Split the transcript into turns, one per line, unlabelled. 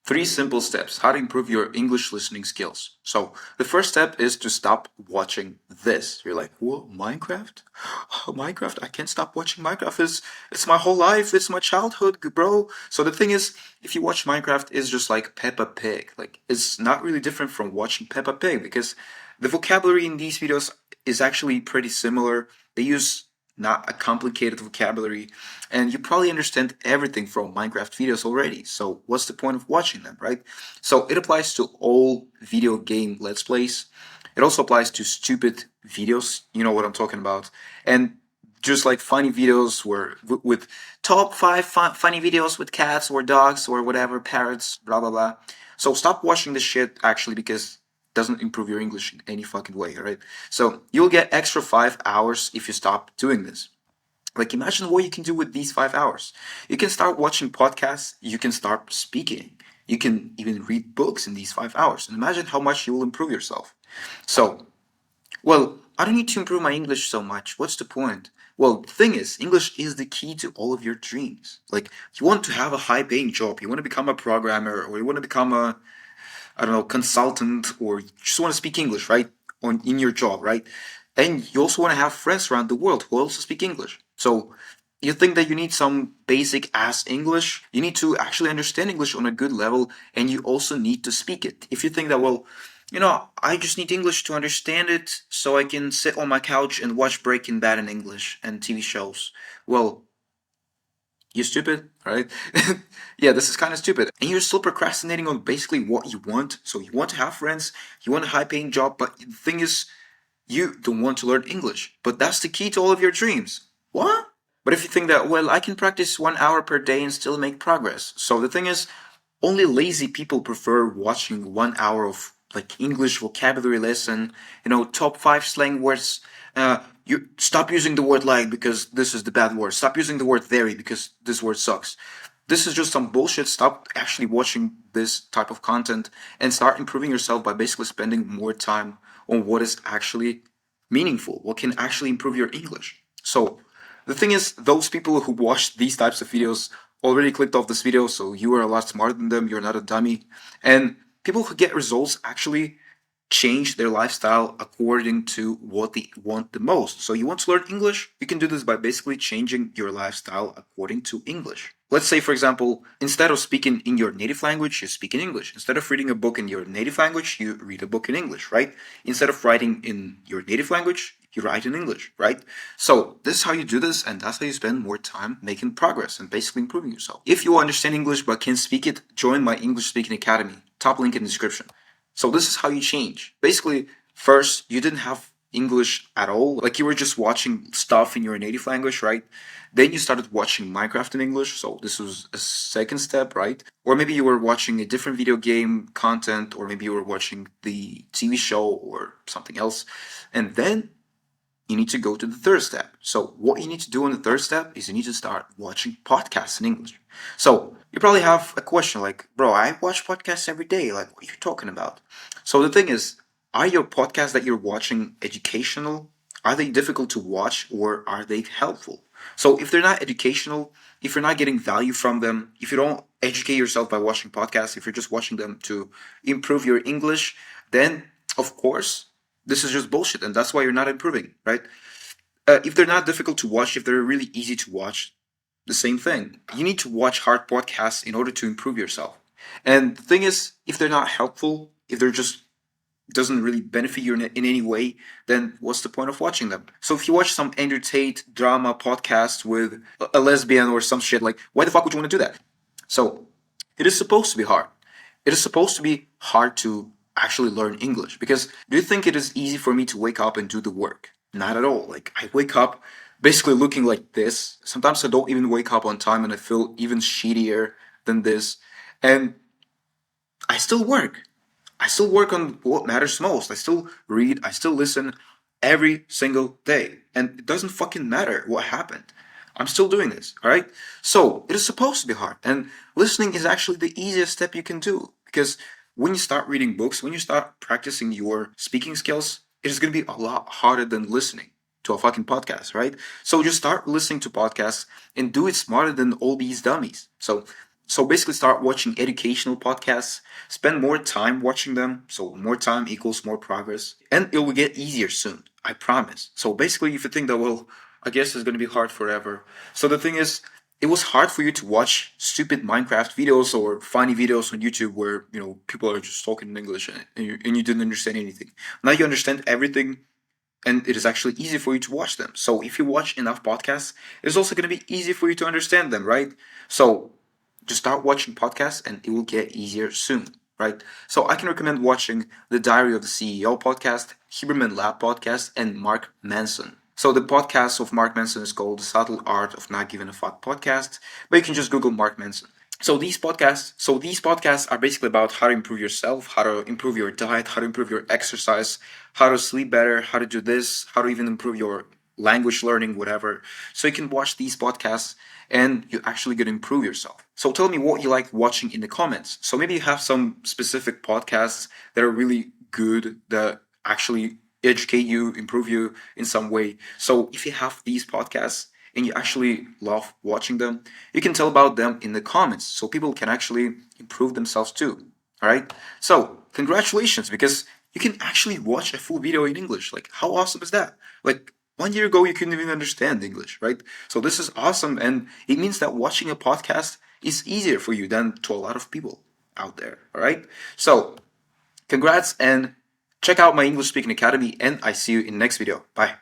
Three simple steps how to improve your English listening skills. So, the first step is to stop watching this. You're like, "What? Minecraft? Oh, Minecraft? I can't stop watching Minecraft. It's my whole life. It's my childhood, bro." So the thing is, if you watch Minecraft, it's just like Peppa Pig. Like it's not really different from watching Peppa Pig because the vocabulary in these videos is actually pretty similar. They use not a complicated vocabulary, and you probably understand everything from Minecraft videos already. So what's the point of watching them, right? So it applies to all video game Let's Plays. It also applies to stupid videos. You know what I'm talking about, and just like funny videos where with top five funny videos with cats or dogs or whatever, parrots, blah blah blah. So stop watching this shit actually because it doesn't improve your English in any fucking way, all right? So you'll get extra 5 hours if you stop doing this. Like imagine what you can do with these 5 hours. You can start watching podcasts, you can start speaking, you can even read books in these 5 hours. And imagine how much you will improve yourself. So well, I don't need to improve my English so much. What's the point? Well, the thing is, English is the key to all of your dreams. Like, you want to have a high paying job, you want to become a programmer, or you want to become a, I don't know, consultant, or you just want to speak English, right? In your job, right? And you also want to have friends around the world who also speak English. So, you think that you need some basic ass English? You need to actually understand English on a good level, and you also need to speak it. If you think that, well, I just need English to understand it so I can sit on my couch and watch Breaking Bad in English and TV shows. Well, you stupid, right? Yeah, this is kind of stupid. And you're still procrastinating on basically what you want. So you want to have friends, you want a high paying job, but the thing is, you don't want to learn English. But that's the key to all of your dreams. What? But if you think that, well, I can practice 1 hour per day and still make progress. So the thing is, only lazy people prefer watching 1 hour of like English vocabulary lesson, top five slang words. You stop using the word like because this is the bad word. Stop using the word very because this word sucks. This is just some bullshit. Stop actually watching this type of content and start improving yourself by basically spending more time on what is actually meaningful, what can actually improve your English. So the thing is, those people who watch these types of videos already clicked off this video, so you are a lot smarter than them. You're not a dummy. And people who get results actually change their lifestyle according to what they want the most. So you want to learn English? You can do this by basically changing your lifestyle according to English. Let's say, for example, instead of speaking in your native language, you speak in English. Instead of reading a book in your native language, you read a book in English, right? Instead of writing in your native language, you write in English, right? So this is how you do this, and that's how you spend more time making progress and basically improving yourself. If you understand English but can't speak it, join my English Speaking Academy. Top link in the description. So this is how you change. Basically, first, you didn't have English at all. Like you were just watching stuff in your native language, right? Then you started watching Minecraft in English. So this was a second step, right? Or maybe you were watching a different video game content, or maybe you were watching the TV show or something else. And then you need to go to the third step. So what you need to do on the third step is you need to start watching podcasts in English. So you probably have a question like, bro, I watch podcasts every day. Like, what are you talking about? So the thing is, are your podcasts that you're watching educational? Are they difficult to watch or are they helpful? So if they're not educational, if you're not getting value from them, if you don't educate yourself by watching podcasts, if you're just watching them to improve your English, then of course this is just bullshit, and that's why you're not improving, right? If they're not difficult to watch, if they're really easy to watch, the same thing. You need to watch hard podcasts in order to improve yourself. And the thing is, if they're not helpful, if they're just doesn't really benefit you in any way, then what's the point of watching them? So if you watch some Andrew Tate drama podcast with a lesbian or some shit, like, why the fuck would you want to do that? So it is supposed to be hard. It is supposed to be hard to actually learn English because do you think it is easy for me to wake up and do the work? Not at all. Like I wake up basically looking like this. Sometimes I don't even wake up on time and I feel even shittier than this. And I still work. I still work on what matters most. I still read, I still listen every single day. And it doesn't fucking matter what happened. I'm still doing this, all right? So it is supposed to be hard. And listening is actually the easiest step you can do because when you start reading books, when you start practicing your speaking skills, it is going to be a lot harder than listening to a fucking podcast, right? So just start listening to podcasts and do it smarter than all these dummies. So So basically, start watching educational podcasts, spend more time watching them. So more time equals more progress, and it will get easier soon. I promise. So basically, if you think that, well, I guess it's going to be hard forever. So the thing is, it was hard for you to watch stupid Minecraft videos or funny videos on YouTube where people are just talking in English and you didn't understand anything. Now you understand everything, and it is actually easy for you to watch them. So if you watch enough podcasts, it's also going to be easy for you to understand them, right? So just start watching podcasts and it will get easier soon, right? So I can recommend watching the Diary of the CEO podcast, Huberman Lab podcast, and Mark Manson. So the podcast of Mark Manson is called The Subtle Art of Not Giving a Fuck podcast, but you can just Google Mark Manson. So these podcasts are basically about how to improve yourself, how to improve your diet, how to improve your exercise, how to sleep better, how to do this, how to even improve your language learning, whatever. So you can watch these podcasts and you're actually going to improve yourself. So tell me what you like watching in the comments. So maybe you have some specific podcasts that are really good that actually educate you, improve you in some way. So if you have these podcasts and you actually love watching them, you can tell about them in the comments so people can actually improve themselves too. All right? So, congratulations because you can actually watch a full video in English. Like, how awesome is that? Like, 1 year ago, you couldn't even understand English, right? So, this is awesome. And it means that watching a podcast is easier for you than to a lot of people out there. All right? So, congrats and check out my English Speaking Academy. And I see you in the next video. Bye.